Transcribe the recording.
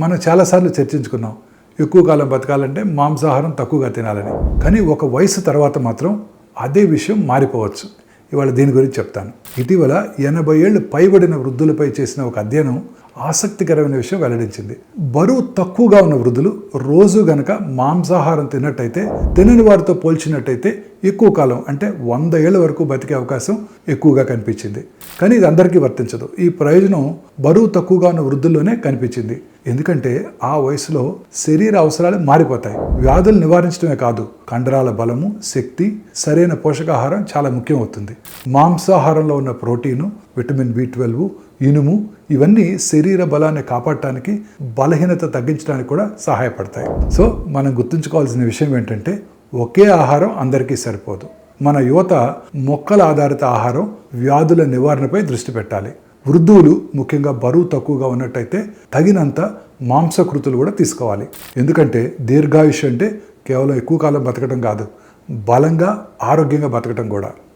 మనం చాలాసార్లు చర్చించుకున్నాం ఎక్కువ కాలం బతకాలంటే మాంసాహారం తక్కువగా తినాలని. కానీ ఒక వయసు తర్వాత మాత్రం అదే విషయం మారిపోవచ్చు. ఇవాళ దీని గురించి చెప్తాను. ఇటీవల 80 ఏళ్ళు పైబడిన వృద్ధులపై చేసిన ఒక అధ్యయనం ఆసక్తికరమైన విషయం వెల్లడించింది. బరువు తక్కువగా ఉన్న వృద్ధులు రోజు గనక మాంసాహారం తిన్నట్టయితే తినని వారితో పోల్చినట్టయితే ఎక్కువ కాలం అంటే 100 ఏళ్ల వరకు బతికే అవకాశం ఎక్కువగా కనిపించింది. కానీ ఇది అందరికీ వర్తించదు. ఈ ప్రయోజనం బరువు తక్కువగా ఉన్న వృద్ధుల్లోనే కనిపించింది. ఎందుకంటే ఆ వయసులో శరీర అవసరాలు మారిపోతాయి. వ్యాధులు నివారించడమే కాదు, కండరాల బలము, శక్తి, సరైన పోషకాహారం చాలా ముఖ్యం అవుతుంది. మాంసాహారంలో ఉన్న ప్రోటీను, విటమిన్ B12, ఇనుము ఇవన్నీ శరీర బలాన్ని కాపాడటానికి, బలహీనత తగ్గించడానికి కూడా సహాయపడతాయి. సో మనం గుర్తుంచుకోవాల్సిన విషయం ఏంటంటే ఒకే ఆహారం అందరికీ సరిపోదు. మన యువత మొక్కల ఆధారిత ఆహారం, వ్యాధుల నివారణపై దృష్టి పెట్టాలి. వృద్ధులు ముఖ్యంగా బరువు తక్కువగా ఉన్నట్టయితే తగినంత మాంసకృతులు కూడా తీసుకోవాలి. ఎందుకంటే దీర్ఘాయుష్ అంటే కేవలం ఎక్కువ కాలం బతకడం కాదు, బలంగా ఆరోగ్యంగా బతకడం కూడా.